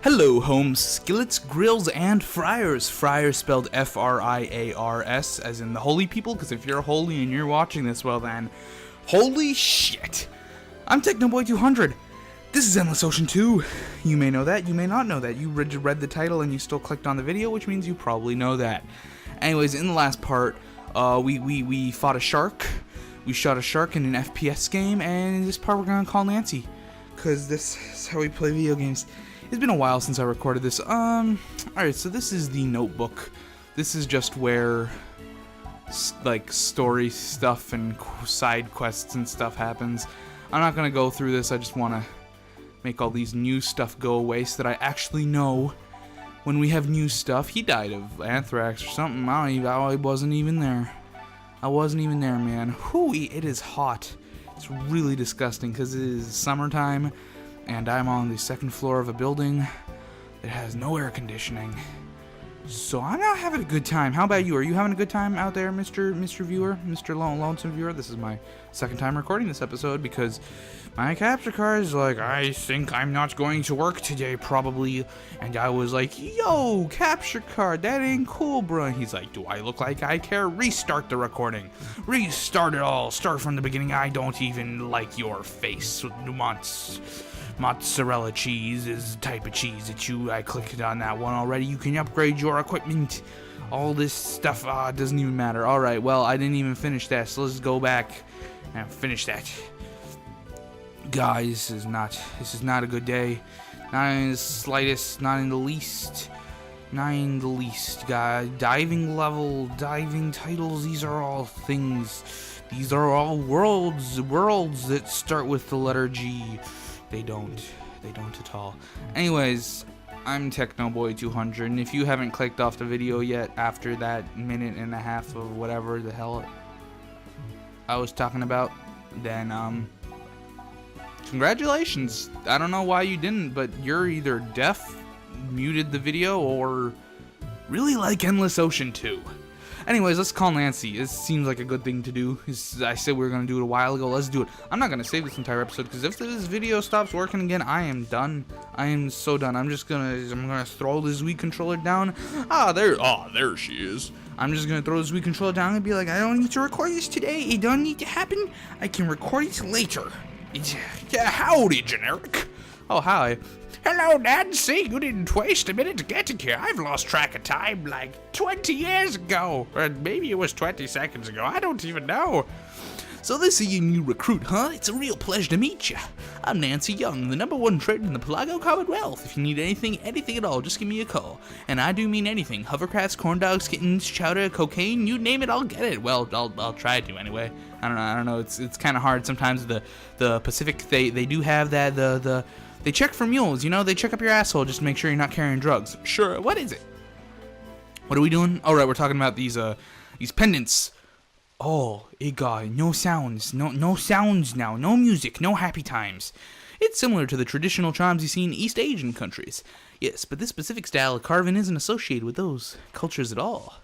Hello, home skillets, grills, and fryers. Fryers spelled F-R-I-A-R-S, as in the holy people, because if you're holy and you're watching this, well then, holy shit. I'm Technoboy200. This is Endless Ocean 2. You may know that, you may not know that. You read the title and you still clicked on the video, which means you probably know that. Anyways, in the last part, we fought a shark. We shot a shark in an FPS game, and in this part we're gonna call Nancy, because this is how we play video games. It's been a while since I recorded this. Alright, so this is the notebook. This is just where, like, story stuff and side quests and stuff happens. I'm not gonna go through this, I just wanna make all these new stuff go away so that I actually know when we have new stuff. He died of anthrax or something. I wasn't even there. I wasn't even there, man. Hooey, it is hot. It's really disgusting because it is summertime. And I'm on the second floor of a building that has no air conditioning. So I'm not having a good time. How about you? Are you having a good time out there, Mr. Viewer? Mr. Lonesome Viewer? This is my second time recording this episode because my capture card is like, I think I'm not going to work today, probably. And I was like, yo, capture card, that ain't cool, bro. And he's like, do I look like I care? Restart the recording. Restart it all. Start from the beginning. I don't even like your face. Mozzarella cheese is the type of cheese that I clicked on that one already. You can upgrade your equipment. All this stuff doesn't even matter. Alright, well, I didn't even finish that, so let's go back and finish that. Guys, this is not a good day. Not in the slightest, not in the least. Not in the least, guys. Diving level, diving titles, these are all things. These are all worlds that start with the letter G. They don't at all. Anyways, I'm Technoboy200, and if you haven't clicked off the video yet after that minute and a half of whatever the hell I was talking about, then, congratulations. I don't know why you didn't, but you're either deaf, muted the video, or really like Endless Ocean 2. Anyways, let's call Nancy. It seems like a good thing to do. I said we were going to do it a while ago. Let's do it. I'm not going to save this entire episode because if this video stops working again, I am done. I am so done. I'm gonna throw this Wii controller down. There she is. I'm just going to throw this Wii controller down and be like, I don't need to record this today. It don't need to happen. I can record it later. Yeah, howdy, generic. Oh, hi. Hello, Nancy. You didn't waste a minute to get here. I've lost track of time like 20 years ago. Or maybe it was 20 seconds ago. I don't even know. So this is your new recruit, huh? It's a real pleasure to meet you. I'm Nancy Young, the #1 trader in the Pelago Commonwealth. If you need anything at all, just give me a call. And I do mean anything. Hovercrafts, corn dogs, kittens, chowder, cocaine, you name it, I'll get it. Well, I'll try to anyway. I don't know. It's kind of hard sometimes. The Pacific, they do have that, they check for mules, you know, they check up your asshole just to make sure you're not carrying drugs. Sure, what is it? What are we doing? All right, we're talking about these pendants. Oh, no sounds, no sounds now, no music, no happy times. It's similar to the traditional charms you see in East Asian countries. Yes, but this specific style of carving isn't associated with those cultures at all.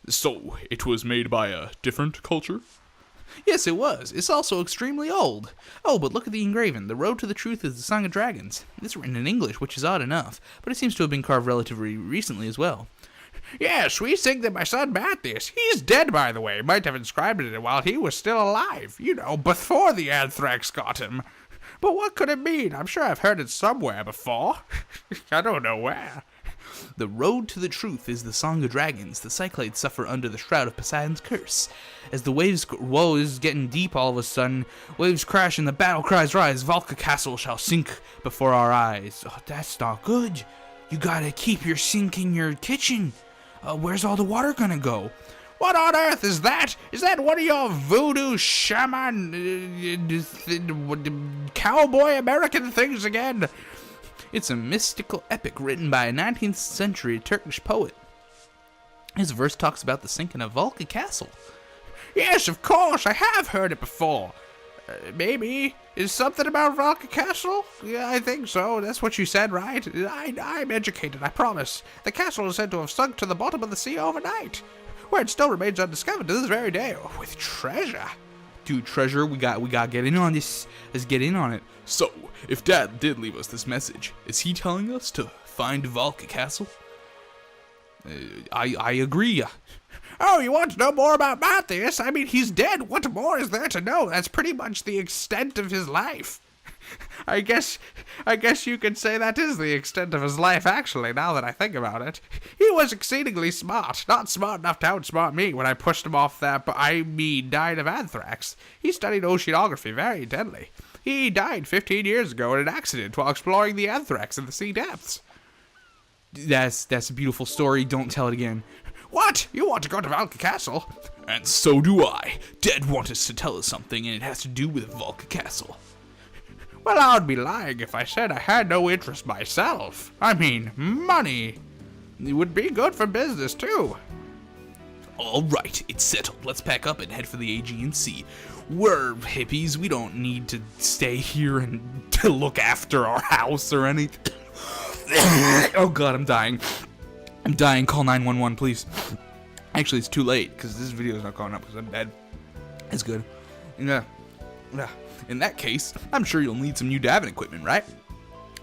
So, it was made by a different culture? Yes, it was. It's also extremely old. Oh, but look at the engraving. The road to the truth is the Song of Dragons. It's written in English, which is odd enough, but it seems to have been carved relatively recently as well. Yes, we think that my son made this. He's dead, by the way. Might have inscribed it while he was still alive. You know, before the anthrax got him. But what could it mean? I'm sure I've heard it somewhere before. I don't know where. The road to the truth is the Song of Dragons. The Cyclades suffer under the shroud of Poseidon's curse. As the waves... Whoa, this is getting deep all of a sudden. Waves crash and the battle cries rise. Valka Castle shall sink before our eyes. Oh, that's not good. You gotta keep your sink in your kitchen. Where's all the water gonna go? What on earth is that? Is that one of your voodoo shaman... cowboy American things again? It's a mystical epic written by a 19th century Turkish poet. His verse talks about the sinking of Valka Castle. Yes, of course, I have heard it before. Maybe. Is something about Valka Castle? Yeah, I think so. That's what you said, right? I'm educated, I promise. The castle is said to have sunk to the bottom of the sea overnight, where it still remains undiscovered to this very day, with treasure. Dude, Treasure, we got to get in on this. Let's get in on it. So, if Dad did leave us this message, is he telling us to find Valka Castle? I agree. Oh, you want to know more about Matthias? I mean, he's dead. What more is there to know? That's pretty much the extent of his life. I guess you could say that is the extent of his life, actually, now that I think about it. He was exceedingly smart. Not smart enough to outsmart me when I pushed him off that, but I mean, died of anthrax. He studied oceanography very intently. He died 15 years ago in an accident while exploring the anthrax in the sea depths. That's a beautiful story. Don't tell it again. What? You want to go to Valka Castle? And so do I. Dad wants us to tell us something, and it has to do with Valka Castle. Well, I would be lying if I said I had no interest myself. I mean, money. It would be good for business, too. All right, it's settled. Let's pack up and head for the Aegean. We're hippies. We don't need to stay here and to look after our house or anything. Oh god, I'm dying. I'm dying. Call 911, please. Actually, it's too late because this video is not going up because I'm dead. It's good. Yeah. In that case, I'm sure you'll need some new diving equipment, right?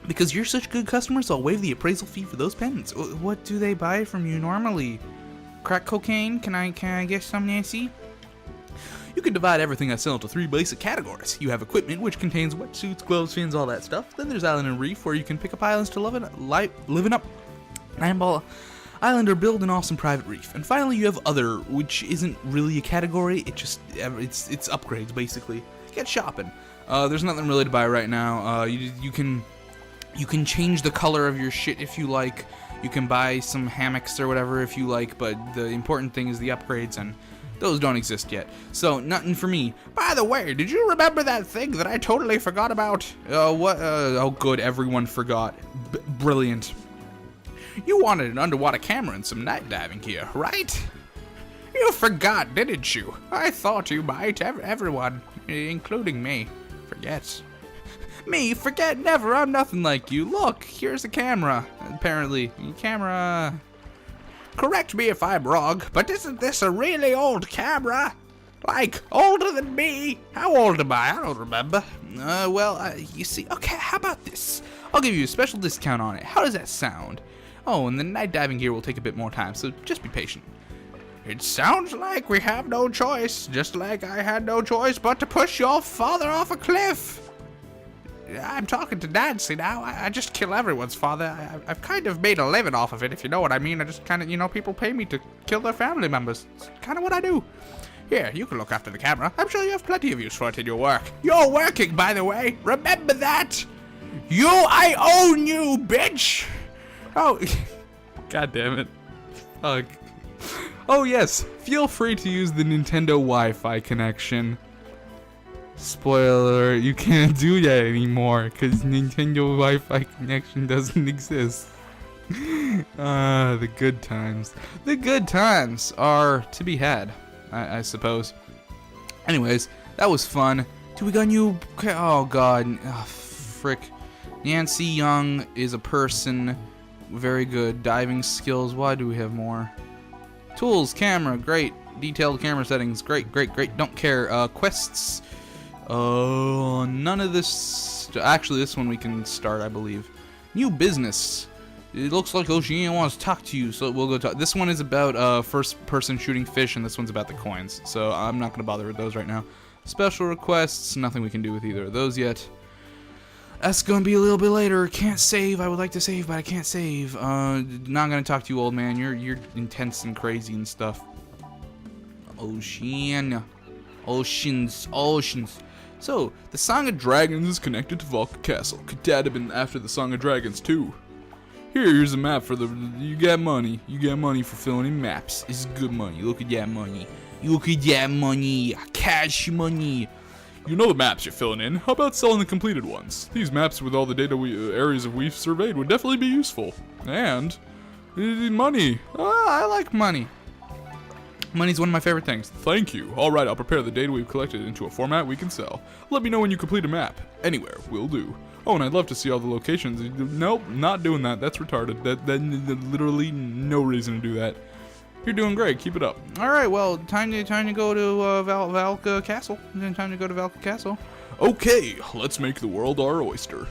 Because you're such good customers, I'll waive the appraisal fee for those pendants. What do they buy from you normally? Crack cocaine? Can I get some, Nancy? You can divide everything I sell into 3 basic categories. You have equipment, which contains wetsuits, gloves, fins, all that stuff. Then there's Island and Reef, where you can pick up islands to living up Nineball Island or build an awesome private reef. And finally, you have Other, which isn't really a category. It's upgrades, basically. Get shopping. There's nothing really to buy right now. You can change the color of your shit if you like. You can buy some hammocks or whatever if you like, but the important thing is the upgrades, and those don't exist yet. So, nothing for me. By the way, did you remember that thing that I totally forgot about? What? Oh, good. Everyone forgot. Brilliant. You wanted an underwater camera and some night diving gear, right? You forgot, didn't you? I thought you might. Everyone, including me, forgets. Me? Forget? Never. I'm nothing like you. Look, here's a camera. Apparently. Camera. Correct me if I'm wrong, but isn't this a really old camera? Like, older than me? How old am I? I don't remember. You see, okay, how about this? I'll give you a special discount on it. How does that sound? Oh, and the night diving gear will take a bit more time, so just be patient. It sounds like we have no choice, just like I had no choice but to push your father off a cliff. I'm talking to Nancy now. I just kill everyone's father. I've kind of made a living off of it, if you know what I mean. I just kind of, people pay me to kill their family members. It's kind of what I do. Here, you can look after the camera. I'm sure you have plenty of use for it in your work. You're working, by the way. Remember that. I own you, bitch. Oh, god damn it. Fuck. Oh yes, feel free to use the Nintendo Wi-Fi connection. Spoiler, you can't do that anymore because Nintendo Wi-Fi connection doesn't exist. The good times. The good times are to be had, I suppose. Anyways, that was fun. Do we got new? Oh god, frick. Nancy Young is a person. Very good. Diving skills. Why do we have more? Tools, camera, great. Detailed camera settings, great. Don't care. Quests. None of this. Actually, this one we can start, I believe. New business. It looks like Oceania wants to talk to you, so we'll go talk. This one is about first person shooting fish, and this one's about the coins. So I'm not gonna bother with those right now. Special requests. Nothing we can do with either of those yet. That's gonna be a little bit later. Can't save. I would like to save, but I can't save. Not gonna talk to you, old man. You're intense and crazy and stuff. Oceans. So, the Song of Dragons is connected to Valka Castle. Could Dad have been after the Song of Dragons too? Here's a map for the. You got money. You got money for filling in maps. This is good money. Look at that money. Look at that money. Cash money. You know the maps you're filling in. How about selling the completed ones? These maps with all the data areas we've surveyed would definitely be useful. And money. I like money. Money's one of my favorite things. Thank you. All right, I'll prepare the data we've collected into a format we can sell. Let me know when you complete a map. Anywhere will do. Oh, and I'd love to see all the locations. Nope, not doing that. That's retarded. That literally no reason to do that. You're doing great. Keep it up. All right, well, time to go to Valka Castle. Time to go to Valka Castle. Okay, let's make the world our oyster.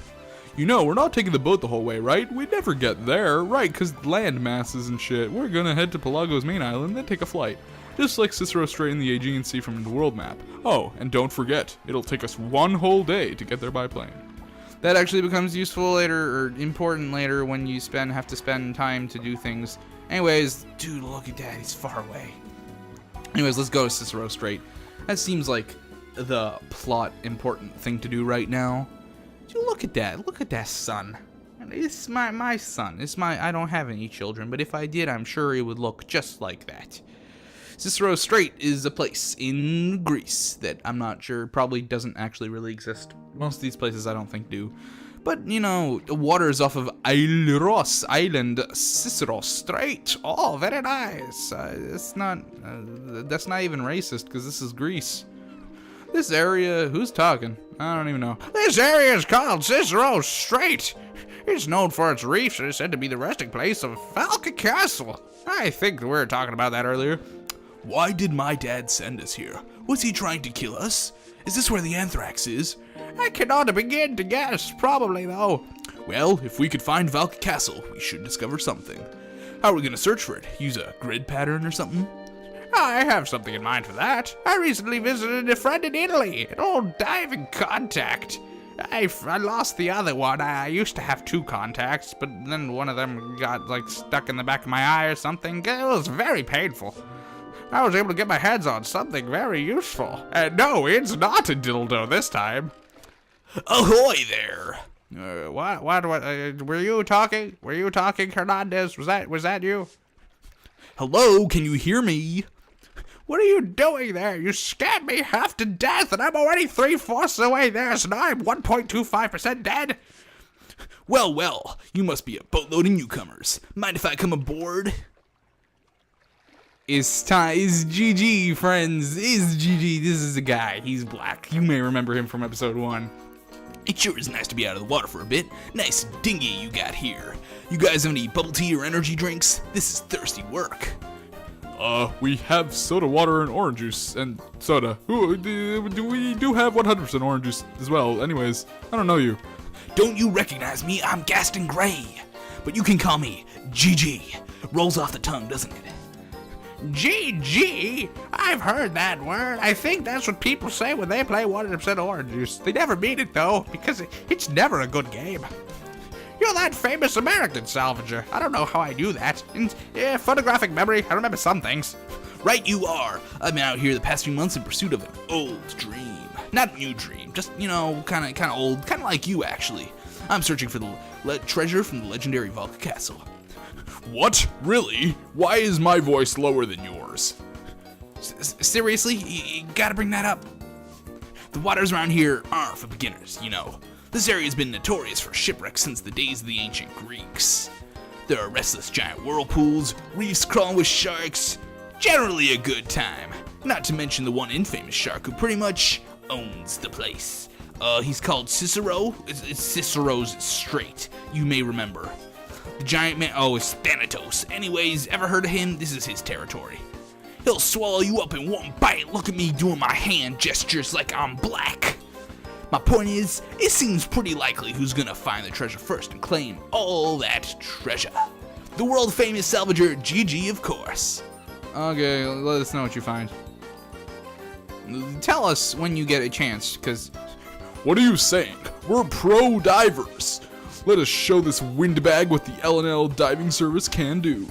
You know, we're not taking the boat the whole way, right? We'd never get there, right? Because land masses and shit. We're gonna head to Pelago's main island, then take a flight. Just like Cicero Strait in the Aegean Sea from the world map. Oh, and don't forget, it'll take us 1 whole day to get there by plane. That actually becomes useful later, or important later, when you have to spend time to do things. Anyways, dude, look at that, he's far away. Anyways, let's go to Cicero Strait. That seems like the plot important thing to do right now. Dude, look at that sun. It's my son. I don't have any children, but if I did, I'm sure it would look just like that. Cicero Strait is a place in Greece that I'm not sure, probably doesn't actually really exist. Most of these places I don't think do. But, you know, the waters off of Aileros Island, Cicero Strait. Oh, very nice. That's not even racist, because this is Greece. This area, who's talking? I don't even know. This area is called Cicero Strait. It's known for its reefs and is said to be the resting place of Valka Castle. I think we were talking about that earlier. Why did my dad send us here? Was he trying to kill us? Is this where the anthrax is? I cannot begin to guess. Probably, though. Well, if we could find Valka Castle, we should discover something. How are we gonna search for it? Use a grid pattern or something? I have something in mind for that. I recently visited a friend in Italy, an old diving contact. I lost the other one. I used to have 2 contacts, but then one of them got, like, stuck in the back of my eye or something. It was very painful. I was able to get my hands on something very useful. And no, it's not a dildo this time. Ahoy there! What, were you talking? Were you talking, Hernandez? Was that you? Hello, can you hear me? What are you doing there? You scared me half to death, and I'm already 3/4 away there, so now I'm 1.25% dead. Well, you must be a boatload of newcomers. Mind if I come aboard? Is GG, friends. Is GG. This is a guy. He's black. You may remember him from episode 1. It sure is nice to be out of the water for a bit. Nice dinghy you got here. You guys have any bubble tea or energy drinks? This is thirsty work. We have soda water and orange juice and soda. We do have 100% orange juice as well. Anyways, I don't know you. Don't you recognize me? I'm Gaston Gray. But you can call me GG. Rolls off the tongue, doesn't it? GG? I've heard that word. I think that's what people say when they play 100% orange juice. They never mean it, though, because it's never a good game. You're that famous American salvager. I don't know how I do that. Yeah, photographic memory, I remember some things. Right you are. I've been out here the past few months in pursuit of an old dream. Not a new dream, just, you know, kind of old, kind of like you, actually. I'm searching for the treasure from the legendary Valka Castle. What? Really? Why is my voice lower than yours? Seriously? You gotta bring that up. The waters around here aren't for beginners, you know. This area's been notorious for shipwrecks since the days of the ancient Greeks. There are restless giant whirlpools, reefs crawling with sharks. Generally a good time. Not to mention the one infamous shark who pretty much owns the place. He's called Cicero. It's Cicero's Strait, you may remember. The giant man, it's Thanatos. Anyways, ever heard of him? This is his territory. He'll swallow you up in one bite. Look at me doing my hand gestures like I'm black. My point is, it seems pretty likely who's gonna find the treasure first and claim all that treasure. The world famous salvager GG, of course. Okay, let us know what you find. Tell us when you get a chance, because... What are you saying? We're pro divers. Let us show this windbag what the L&L diving service can do.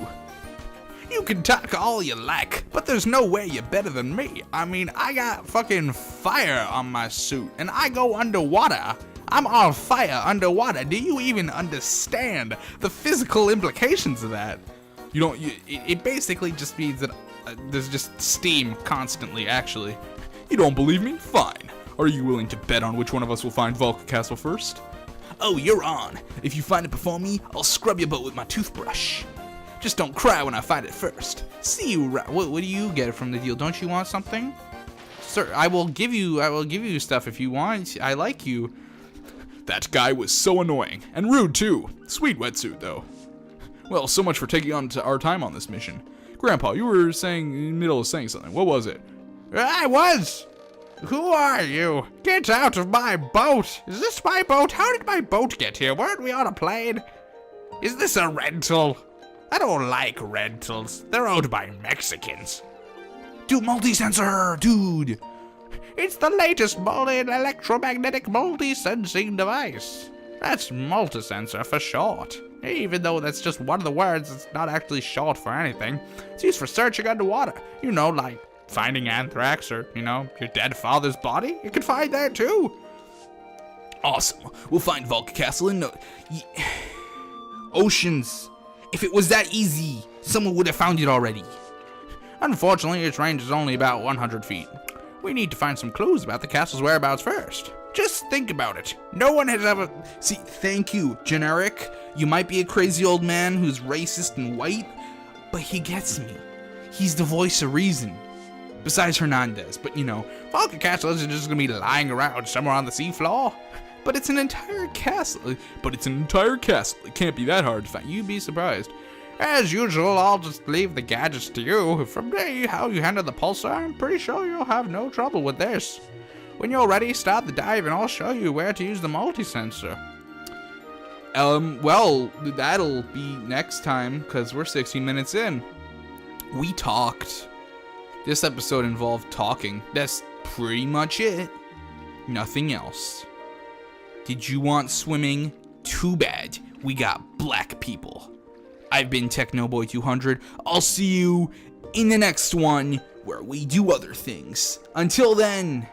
You can talk all you like, but there's no way you're better than me. I mean, I got fucking fire on my suit, and I go underwater. I'm on fire underwater. Do you even understand the physical implications of that? You don't. It basically just means that there's just steam constantly, actually. You don't believe me? Fine. Are you willing to bet on which one of us will find Valka Castle first? Oh, you're on. If you find it before me, I'll scrub your butt with my toothbrush. Just don't cry when I find it first. See you. What do you get from the deal? Don't you want something? Sir, I will give you stuff if you want. I like you. That guy was so annoying. And rude, too. Sweet wetsuit, though. Well, so much for taking on our time on this mission. Grandpa, you were saying in the middle of saying something. What was it? I was. Who are you? Get out of my boat. Is this my boat? How did my boat get here? Weren't we on a plane? Is this a rental? I don't like rentals. They're owned by Mexicans. Dude, multi-sensor, dude. It's the latest electromagnetic multi-sensing device. That's multi-sensor for short. Even though that's just one of the words, it's not actually short for anything. It's used for searching underwater. You know, like finding anthrax or, you know, your dead father's body. You can find that too. Awesome. We'll find Volca Castle in oceans. If it was that easy, someone would have found it already. Unfortunately, its range is only about 100 feet. We need to find some clues about the castle's whereabouts first. Just think about it. No one has ever... See, thank you, generic. You might be a crazy old man who's racist and white, but he gets me. He's the voice of reason. Besides Hernandez, but you know, Volca Castle isn't just gonna be lying around somewhere on the seafloor. but it's an entire castle. It can't be that hard to find. You'd be surprised. As usual, I'll just leave the gadgets to you. From there, how you handle the pulsar, I'm pretty sure you'll have no trouble with this. When you're ready, start the dive and I'll show you where to use the multi-sensor. Well, that'll be next time, because we're 16 minutes in. We talked. This episode involved talking. That's pretty much it. Nothing else. Did you want swimming? Too bad. We got black people. I've been Technoboy200. I'll see you in the next one where we do other things. Until then,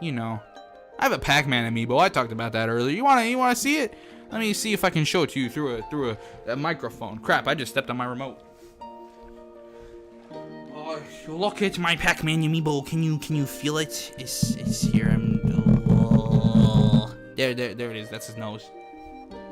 you know, I have a Pac-Man amiibo. I talked about that earlier. You wanna see it? Let me see if I can show it to you through a microphone. Crap! I just stepped on my remote. Oh, look at my Pac-Man amiibo. Can you feel it? It's here. There it is. That's his nose.